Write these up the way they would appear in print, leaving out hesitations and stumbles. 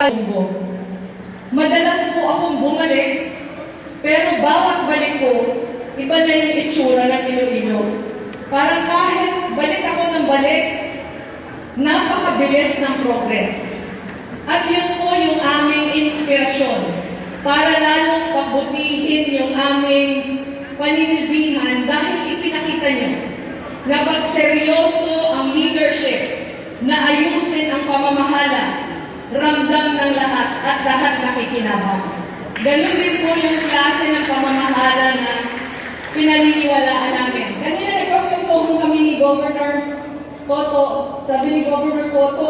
Iloilo. Madalas po akong bumalik, pero bawat balik ko, iba na yung itsura ng Iloilo. Parang kahit balik ako ng balik, napakabilis ng progress. At yun po yung aming inspirasyon para lalong pabutihin yung aming paninilbihan dahil ipinakita nyo na pag seryoso ang leadership, na ayusin ang pamamahala, ramdam ng lahat at lahat nakikinabang. Ganun din po yung klase ng pamamahala na pinaniniwalaan namin. Kanina nagkakuntuhan kami ni Governor Toto. Sabi ni Governor Toto,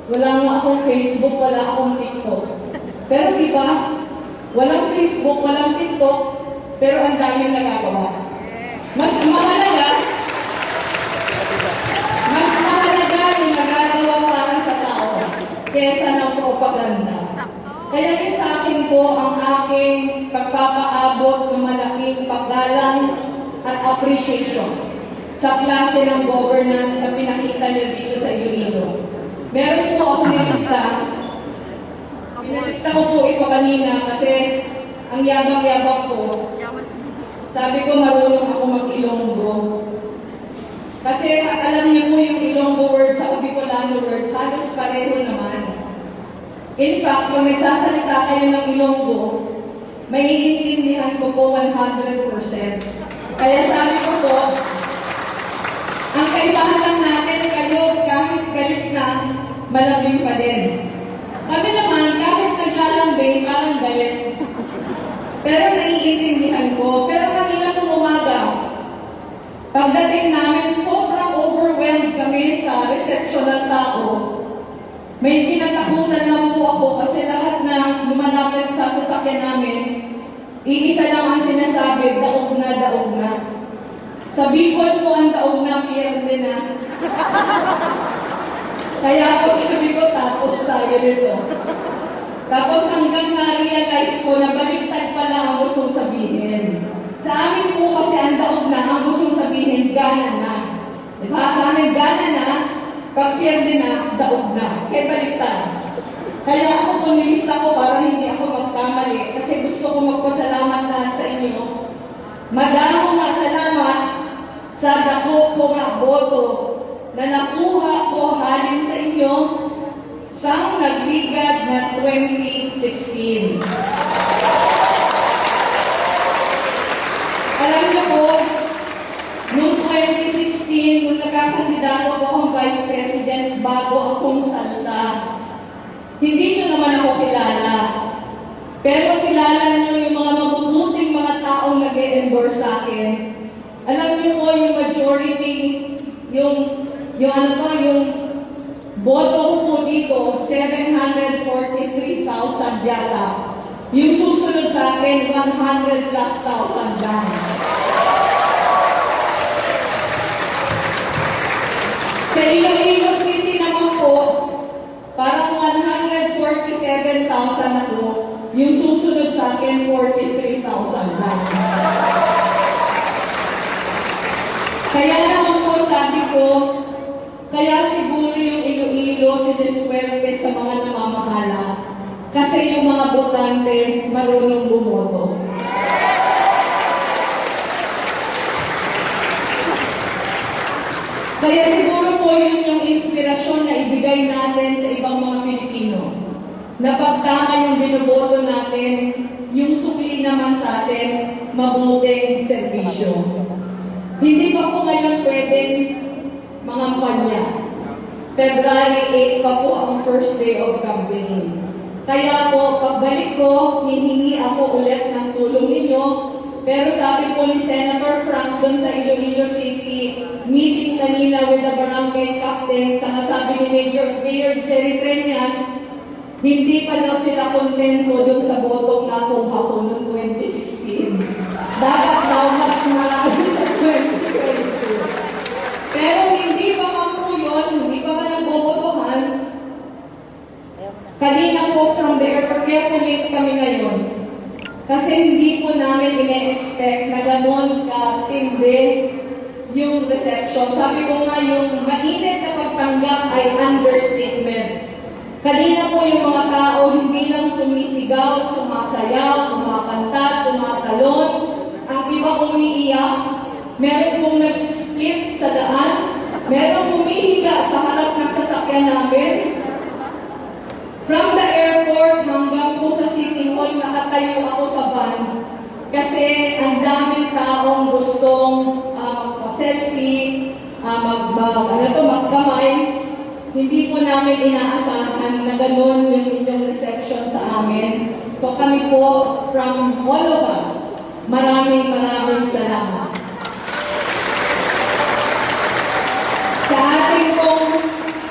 wala nga akong Facebook, wala akong TikTok. Pero di ba, walang Facebook, walang TikTok, pero ang daming nagagawa. Mas mahalaga yung nagagawa para sa tao kesa ng propaganda. Kaya yun sa akin po ang aking pagpapaabot ng malaking paggalang at appreciation sa klase ng governance na pinakita niyo dito sa Iloilo. Meron po ako nilista. Pinalista ko po ito kanina kasi ang yabang-yabang ko. Sabi ko marunong ako mag-Ilonggo. Kasi alam niyo po yung Ilonggo words sa Bicolano words, halos pareho naman. In fact, kung nagsasalita kayo ng Ilonggo, may iintindihan ko po 100%. Kaya sabi ko po, ang kaibahan lang natin kayo kahit galit na, malambing pa din. Kami naman, kahit naglalambing, parang galit. Pero naiintindihan ko. Pero kanina pong umaga, pagdating namin, sobrang overwhelmed kami sa reception ng tao. May kinatakutan lang po ako kasi lahat na lumalapit sa sasakyan namin, iisa lang ang sinasabi, daog na, daog na. Sa Bicol po ang daog na, pierde na. Kaya ako sabi ko, tapos tayo nito. Tapos hanggang na-realize ko na baliktad pala ang gustong sabihin. Sa amin po kasi ang daog na, ang gustong sabihin, gana na. Diba? Sa amin, gana na, pag pierde na, daog na. Kaya baliktad. Kaya ako pumilista ko para hindi ako magkamali kasi gusto ko magpasalamat lahat sa inyo. Madamo nga salamat sa dako ko nga boto na nakuha ko halin sa inyo sa nagligad na 2016. Alam niyo po, noong 2016, nung nagkakandidato ko akong Vice President bago akong salta, hindi niyo naman ako kilala. Pero kilala niyo yung mga mabubuting mga taong nag-e-endorse sa akin. Alam niyo po yung majority, yung boto ko po dito, 743,000 yata. Yung susunod sa akin, 100,000+ lang. Sa Iloilo City naman po, parang 147,000 na to. Yung susunod sa akin, 43,000 lang. Kaya naman po sabi ko, kaya siguro yung Iloilo siniswerte sa mga namamahala. Kasi yung mga botante marunong bumoto. Kaya siguro po yun yung inspirasyon na ibigay natin sa ibang mga Pilipino. Na pagtama yung binoboto natin, yung sukli naman sa atin, mabuting serbisyo. Hindi pa po ngayon pwedeng mga panya. February 8 pa po ang first day of campaign. Kaya po, pagbalik ko, hihingi ako ulit ng tulong ninyo. Pero sabi po ni Senator Frank doon sa Iloilo City, meeting kanina with the barangay captain, sa sabi ni Mayor Jerry Treñas, hindi pa daw sila kontento doon sa botong nakuha ko noong 2016. Dapat daw mas marami sa 2022. Pero hindi pa man po yun, hindi pa man nagbobotohan. Kanina po from there, kaya late kami ngayon. Kasi hindi po namin ine-expect na gano'n ka-tindi yung reception. Sabi ko nga, yung mainit na pagtanggap ay understatement. Kanina po yung mga tao sumisigaw, sumasayaw, kumakanta, tumatalon. Ang iba umiiyak. Meron pong nagsisplit sa daan. Meron humihiga sa harap ng sasakyan namin. From the airport hanggang po sa City Hall, nakatayo ako sa van. Kasi ang daming taong gustong magpa-selfie, magkamay. Hindi po namin inaasahan na gano'n yung inyong reception sa amin. So kami po, from all of us, maraming salamat. Sa ating pong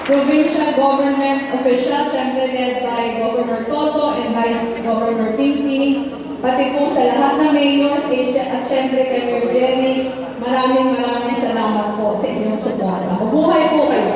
provincial government officials, siyempre led by Governor Toto and Vice Governor Tinti, pati po sa lahat na mayors, at siyempre kay Mayor Jerry, maraming salamat po sa inyong suporta. Mabuhay po kayo!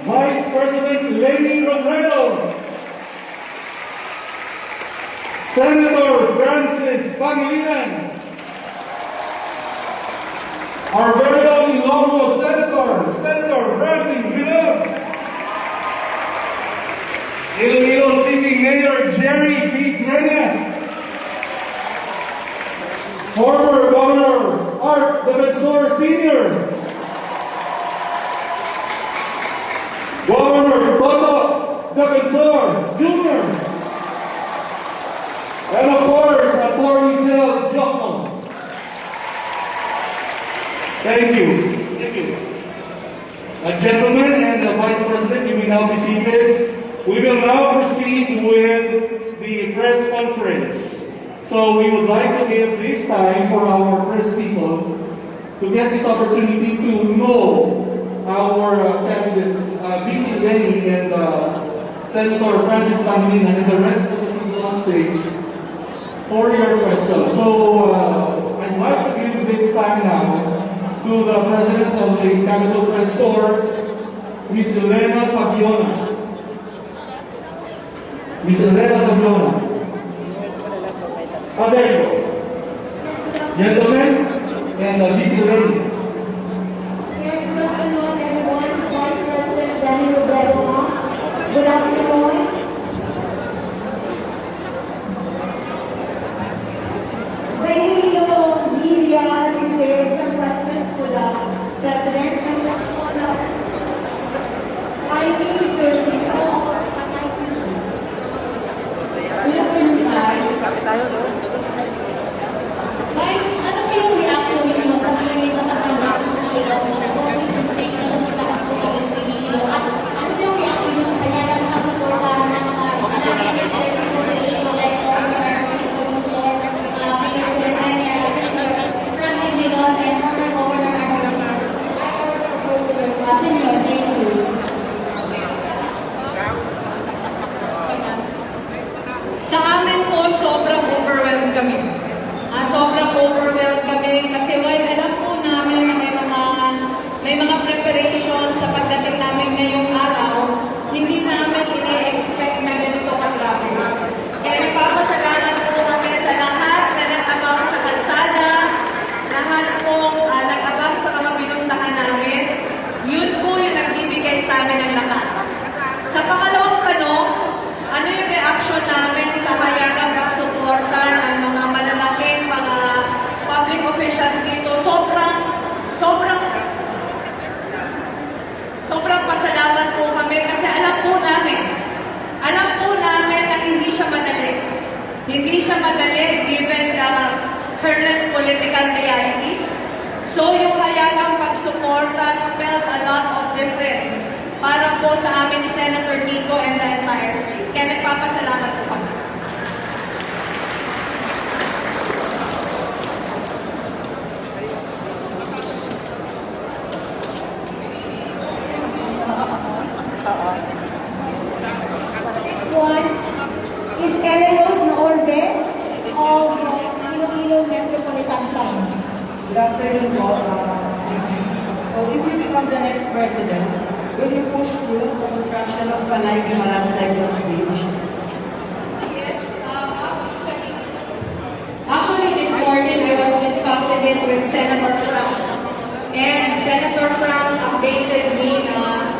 Vice President Lenny Robredo, Senator Francis Pangilinan, our very own Ilonggo Senator Franklin Villar, Iloilo City Mayor Jerry P. Trenes, former Governor Art Defensor Sr., Governor Toto Defensor Jr., and of course, Attorney General Jokmo. Thank you. Gentlemen and Vice President, you may now be seated. We will now proceed with the press conference. So we would like to give this time for our press people to get this opportunity to know our candidates, VP Lenny and Senator Francis Pangilinan and the rest of the people on stage for your questions. So I'd like to give this time now to the President of the Capitol Press Corps, Ms. Elena Pabiona. Ms. Elena Pabiona. There you go. Gentlemen and VP Lenny. Good afternoon. The Iloilo media has raised some questions to the President and I feel certain Good afternoon, guys. Guys, ano po yung reaction ninyo sa mainit na natanggap ng Iloilo na COVID-19 na pumunta po kayo sa Iloilo? At ano po yung reaction nyo sa kanya na nakasuportahan ng mga pinag-election sa Iloilo like Governor Mayor Jeremiah, Senator Franklin Villar, and former Governor Arnold. Senyor, thank you. Sa amin po, sobrang overwhelmed kami. Sobrang overwhelmed kami kasi while alam po namin na may mga preparation sa pagdating namin ngayong araw, hindi namin ini-expect na ganito kagrabe. Kaya nagpapasalamat po kami sa lahat na nag-abang sa kalsada, lahat po nag-abang sa mga pinuntahan namin. Yun po yung nagbibigay sa amin ng lakas. Sa pangalawang tanong, ano yung reaction namin sa hayagang pagsuporta ng mga malalaking mga public officials dito? Sobrang pasalamat po kami madali given the current political realities. So yung hayagang pagsuporta spelled a lot of difference para po sa amin ni Senator Kiko and the entire state. Kaya nagpapasalamat po kami. One is Ellen Rose Naorbe of Iloilo Metropolitan Times. Good afternoon po. So if you become the next president, will you push through the construction of Panay Guimaras Negros Bridge? Yes, actually this morning I was discussing it with Senator Frank. And Senator Frank updated me na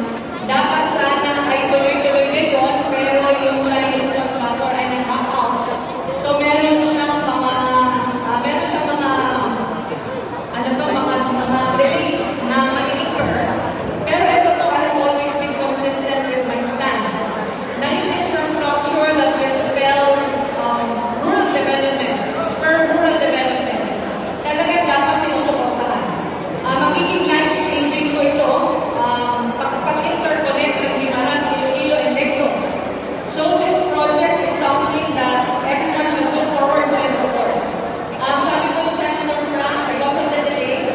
dapat sana ay tuloy-tuloy na yun, pero yung Chinese contractor ay nag-back out. So meron siyang mga mga delays na ma-incur. Pero ito po, I have always been consistent with my stand. Na yung infrastructure that will spell rural development, spur rural development, talagang dapat sinusuportahan. Magiging life-changing po ito, pag-interconnect ng Guimaras, Iloilo, and Negros. So this project is something that everyone should look forward to and support. Sabi ko ni Senator Frank, because of the delays,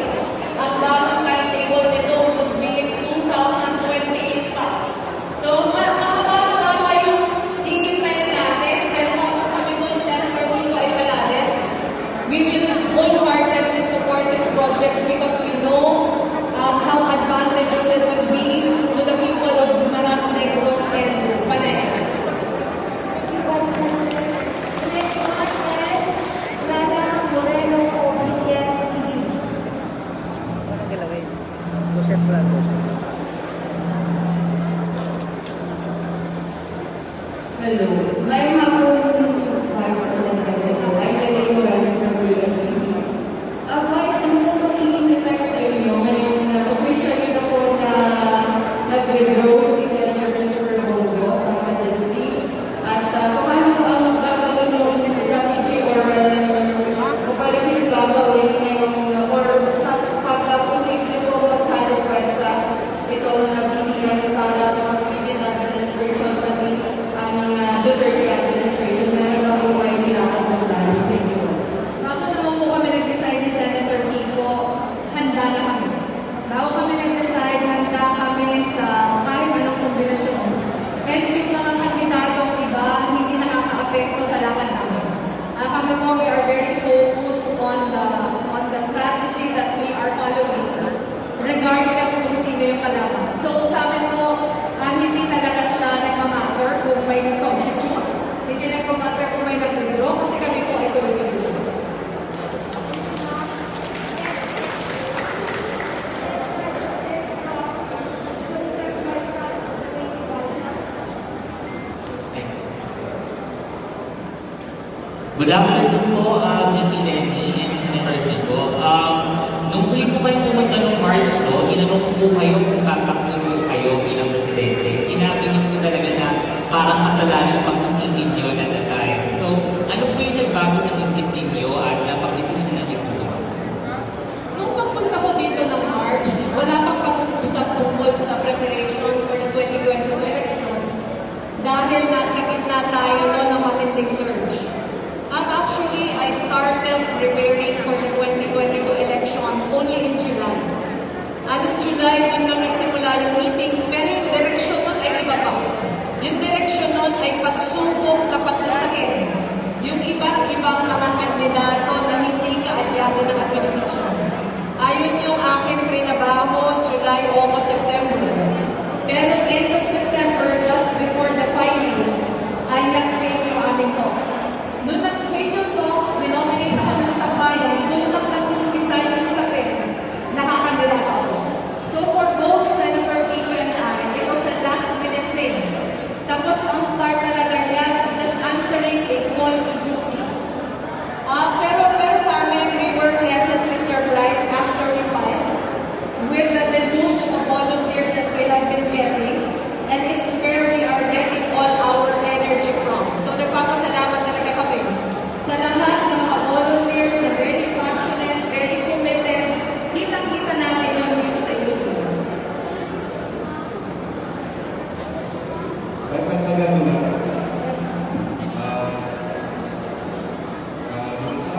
ang tamang timetable nito would be 2028 pa. So, mahaba yung hihintayin natin, pero kami po ni Senator Kiko ay palarin. We will wholeheartedly support this project because we know how advantageous it would be to the people of Guimaras, Negros, and Panay. Next one is Clara Moreno of BNTV. Hello. May hapon magiging effect sa inyo ngayong officially na po na nag-withdraw si Senator Christopher Bongo sa candidacy at paano ang gagawin yung strategy or paano yung gagawin ngayong or pagka-posible po mag-satisfy sa ito na binihan sa mga previous administration pati ang Duterte administration na po ay pinakapuntahan. Thank you. Bago naman po kami nag-decide ni Senator Kiko, handa na kami. Bago kami nag-decide, handa kami sa kahit anong kombinasyon. And yung mga kandidatong iba, hindi nakaka-apekto sa lakad namin. Kami po, we are very focused on the strategy that we are following, regardless kung sino yung kalaban. So sa amin po, hindi talaga siya nagmamatter kung may substitute. Hindi nagmamatter kung may nag-withdraw kasi kami po ay tuloy-tuloy. Good afternoon po, VP Lenny and Senator Kiko. Nung huli po kayo pumunta ng March to, inanong ko po kayo kung tatakbo po kayo bilang presidente. Sinabi niyo po talaga na parang kasalanan pag-isipin niyo at that time. So, ano po yung nagbago sa isip ninyo at napag-desisyon na niyo po? Nung pagpunta ko dito ng March, wala pang pag-uusap tungkol sa preparations for the 2022 elections dahil nasa gitna tayo noon ng matinding surge. Actually, I started preparing for the 2022 elections only in July. Noong July, doon lang nagsimula yung meetings, pero yung direksyon nun ay iba pa. Yung direksyon nun ay pagsubok na pagkasakin yung iba't ibang mga kandidato na hindi kaalyado ng administrasyon. Ayun yung aking trinabaho, July, August, September. Pero end of September, just before the filing, ay nag-fail yung aming talks. Noon nag-fail yung talks, dinominate ako ng isang bayan, doon lang nag-umpisa yung sakit, nakakandila ako. So for both Senator Kiko and I, it was a last-minute thing. Tapos ang start talaga niya, just answering a call to duty. Pero sa amin, we were pleasantly surprised after we filed with the deluge of volunteers that we have been getting, and it's where we are getting all our energy from. So nagpapasalamat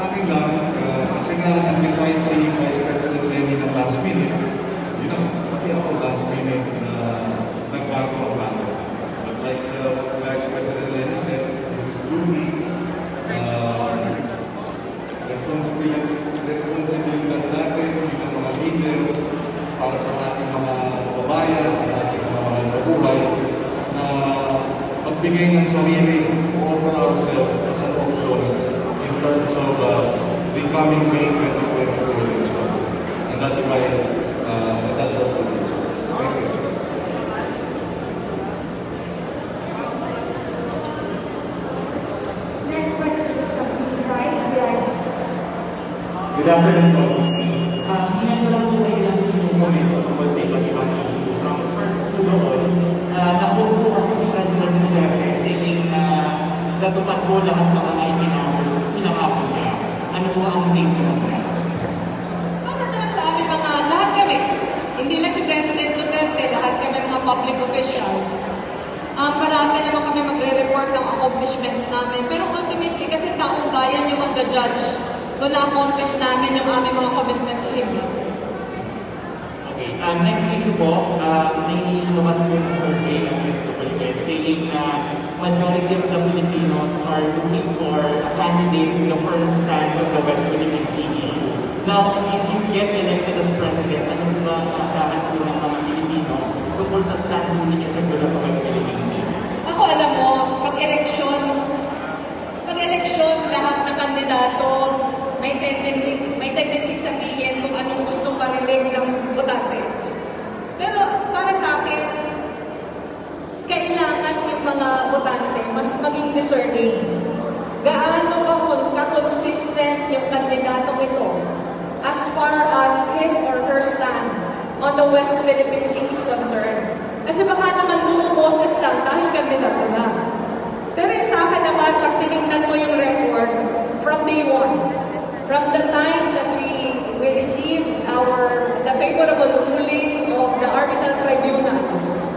akin lang, kasi nga nag-decide si Vice President Lenny ng last minute, yun ang, pati ako last minute na nagbago ang plano. But like what Vice President Lenny said, this is duty, responsibilidad natin bilang mga leader para sa ating mga kababayan, sa ating mga mahal sa buhay, na magbigay ng sarili to offer ourselves as an option in terms of the coming May 2022 elections. And that's why, that's what we do. Thank you. Next question is from Right Right. Good afternoon po. Hingan ko lang po kayo lang yung komento tungkol sa iba't ibang issue. From first to doon, napupo ako si President Duterte saying na natupad po lahat ng mga pinangako niya. Ano po ang take niyo po? Para naman sa amin mga, lahat kami, hindi lang si President Duterte, lahat kami mga public officials. Parati naman kami magre-report ng accomplishments namin. Pero ultimately, kasi taong bayan yung mag-judge kung na-accomplish namin yung aming mga commitments o hindi. Okay, next issue po, may lumabas po sa survey ng SWS saying na majority of the Filipinos are looking for a candidate in the first stand of the West Philippine Sea issue. Now, if you get elected as president, ano ba ang asahan po ng mga Pilipino tungkol sa stand po ninyo sa West Philippine Sea? Ako alam mo, pag-eleksyon, lahat ng kandidato may tendency sabihin kung anong gustong parinig ng botante. Pero para sa akin, kailangan yung mga botante mas maging discerning. Gaano ka-consistent yung kandidatong ito as far as his or her stand on the West Philippine Sea is concerned. Kasi baka naman bumuboses lang dahil kandidato na. Pero yung sa akin naman, pag tinignan mo yung record from day one, from the time that we received the favorable ruling of the Arbitral Tribunal,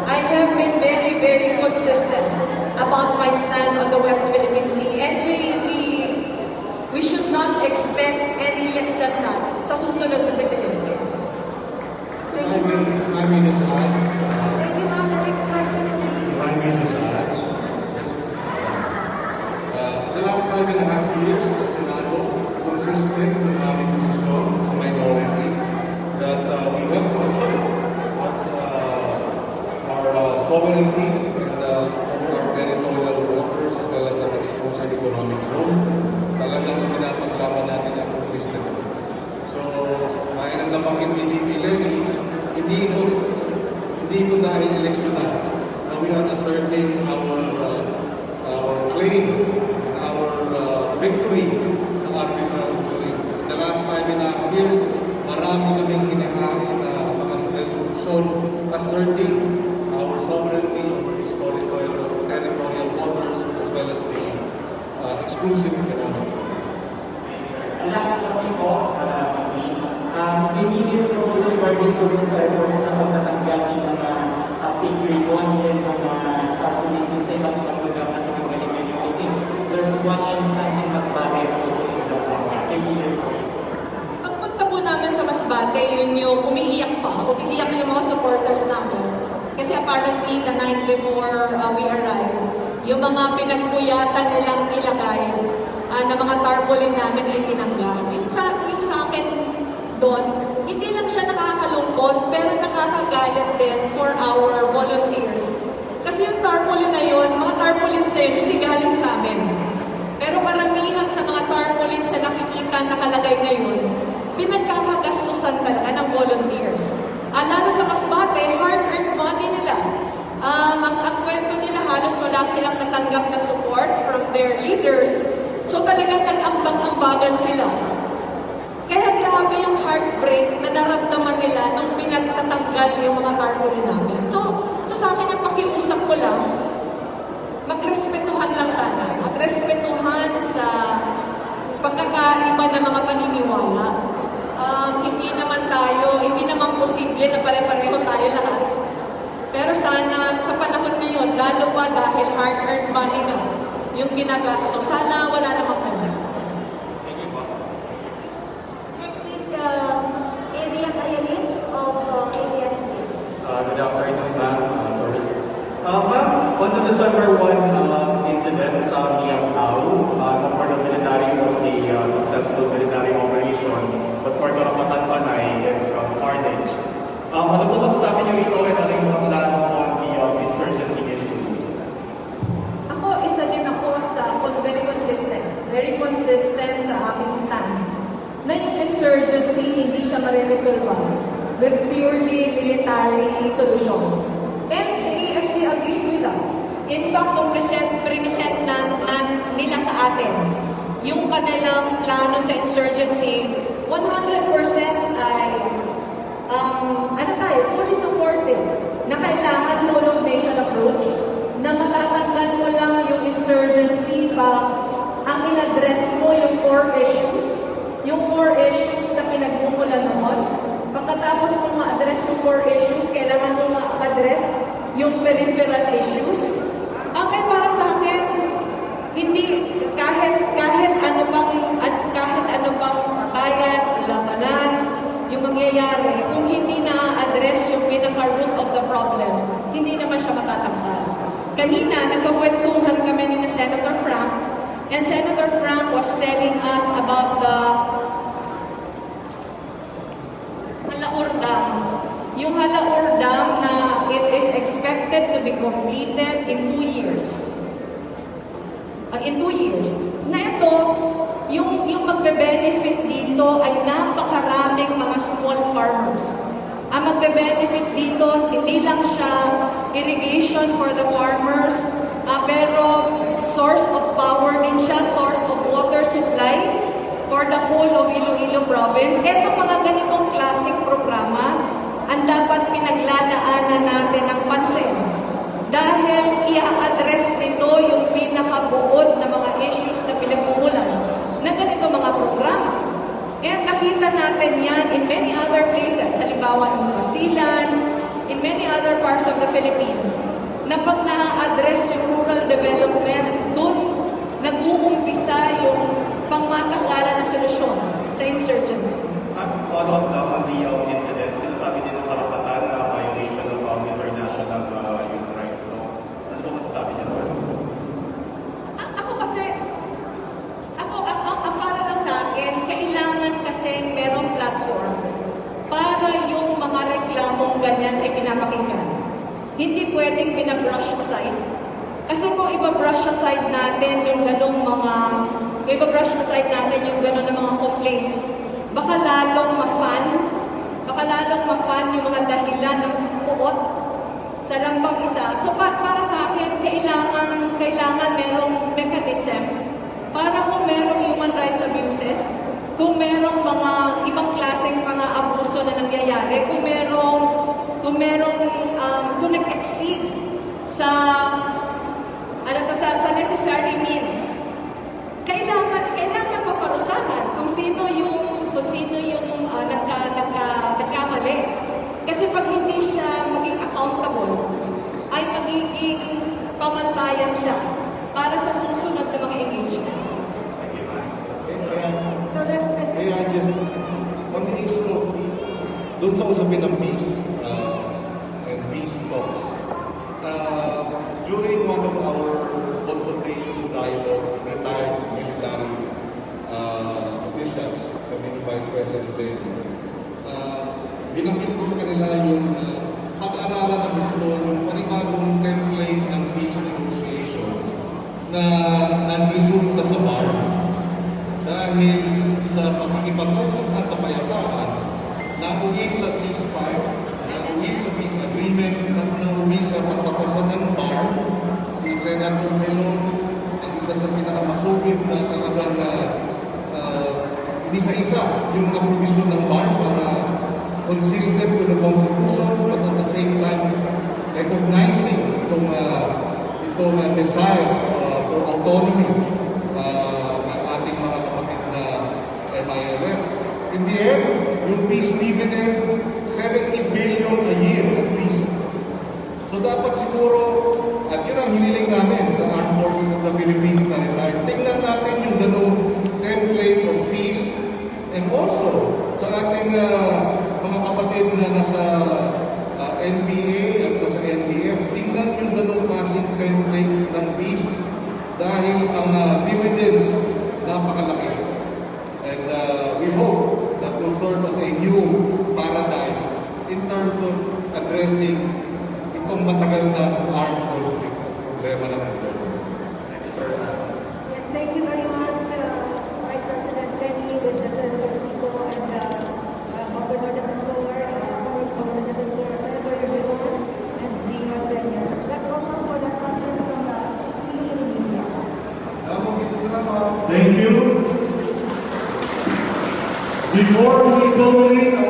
I have been very, very consistent about my stand on the West Philippine Sea. And we should not expect any less than that sa susunod na presidente. Thank you, ma'am. I mean, it's a Thank you, ma'am. The next question will be Prime Minister Saad. Yes. The last 5.5 years sa Senado, consistent ng aming posisyon sa minority that we have to assert our sovereignty and over our territorial waters as well as our exclusive economic zone. Talagang pinapaglaban natin ang consistent. So, kaya nang nabanggit ni DP Lenny, hindi ito dahil eleksyonan na we are asserting our claim, our victory sa arbitral ruling. In the last 5.5 years, marami kaming hinahain na mga resolution asserting our sovereignty over territorial waters as well as the exclusive economic zone. Last topic po, pinili ko regarding po sa reports na pagtatanggal ng mga pink ribbons and mga politics sa iba't ibang lugar na tinanggalin ngayon. I think there's one instance in Masbate also in Zamboanga. Pagpunta po namin sa Masbate, yun yung umiiyak yung mga supporters namin. Kasi apparently, the night before we arrived, yung mga pinagpuyatan nilang ilagay na mga tarpaulin namin ay tinanggal. Yung sa akin doon, hindi lang siya nakakalungkot, pero nakakagalit din for our volunteers. Kasi yung tarpaulin na yun, mga tarpaulins na yun, hindi galing sa amin. Pero karamihan sa mga tarpaulins na nakikita nakalagay ngayon, pinagkakagastusan talaga ng volunteers. Lalo sa Masbate, hard-earned money nila. Ang kwento nila, halos wala silang natanggap na support from their leaders. So talagang nag-ambang-ambagan sila. Kaya grabe yung heartbreak na naramdaman nila nung pinagtatanggal yung mga tarpaulin namin. So sa akin yung pakiusap ko lang, magrespetuhan lang sana. Magrespetuhan sa pagkakaiba ng mga paniniwala. Hindi naman posible na pare-pareho tayo lahat. Pero sana sa panahon ngayon, lalo pa dahil hard-earned money na yung ginagastos, sana wala namang kanya. Thank you po. insurgency, hindi siya mariresolva with purely military solutions. And the AFP agrees with us. In fact, nung present nila sa atin, yung kanilang plano sa insurgency, 100% ay fully supported na kailangan whole of nation approach, na matatanggal mo lang yung insurgency pa ang in-address mo yung core issues na pinagmumula noon. Pagkatapos mo ma-address yung core issues, kailangan mo ma-address yung peripheral issues. Okay, para sa akin, hindi kahit ano pang patayan, labanan, yung mangyayari, kung hindi na-address yung pinaka-root of the problem, hindi naman siya matatanggal. Kanina, nagkakwentuhan kami ni Senator Frank, and Senator Frank was telling us about the Halaur Dam. Yung Halaur Dam na it is expected to be completed in 2 years. Na ito, yung magbe-benefit dito ay napakaraming mga small farmers. Ang magbe-benefit dito, hindi lang siya irrigation for the farmers, pero source of power din siya, source of water supply for the whole of Iloilo Province. Itong mga ganitong klaseng programa, ang dapat pinaglalaanan natin ng pansin. Dahil i-address nito yung pinakabuod na mga issues na pinagmumulan ng ganito mga programa. And nakita natin yan in many other places, halimbawa in Basilan, in many other parts of the Philippines, na pag na-address yung rural development, dun nag-uumpisa yung pangmatagalan na solusyon sa insurgency. Follow-up lang on the incident, sinasabi din ng karapatan na violation of international human rights law. Ano ba masasabi niya naman? Ang para lang sa akin, kailangan kasi merong platform para yung mga reklamong ganyan ay pinapakinggan. Hindi pwedeng pinabrush aside. Kasi kung iba-brush aside natin yung ganong mga complaints, baka lalong ma-fan yung mga dahilan ng puot sa lambang isa. So para sa akin, kailangan merong mechanism para kung merong human rights abuses, kung merong mga ibang klaseng mga abuso na nangyayari, kung nag-exceed sa necessary means, kailangan paparusahan kung sino yung nagkamali. Kasi pag hindi siya maging accountable, ay magiging pamantayan siya para sa susunod na mga engagement. So that's the Kaya just on the issue of peace, doon sa usapin ng peace and peace talks, during one of our consultation dialogue, retired military officials, kami ni Vice President Benny, binanggit ko sa kanila yung pag-aralan na gusto yung panibagong template ng peace negotiations na nag-resulta sa bar dahil sa pagkikipag-usap ng kapayapaan, nauwi sa ceasefire, nauwi sa peace agreement, at nauwi sa pagpapasan ng bar. Si Senator Melon, ang isa sa pinakamasugid na talagang inisa-isa yung mga provision ng bar para consistent with the Constitution, but at the same time recognizing itong desire for autonomy ng ating mga kapatid na MILF. In the end, yung peace dividend, 70 billion a year of peace. So dapat siguro, at yun ang hiniling namin sa Armed Forces of the Philippines na retired, tingnan natin yung ganong template of peace, and also sa ating mga kapatid na nasa NPA at nasa NDF, tingnan yung ganong klaseng template ng peace dahil ang dividends napakalaki. And we hope that will serve as a new paradigm in terms of addressing itong matagal na armed conflict problema ng insurgency. Thank you, sir. Yes, thank you very much, Vice President Benny, with the Senator Kiko and Before we culminate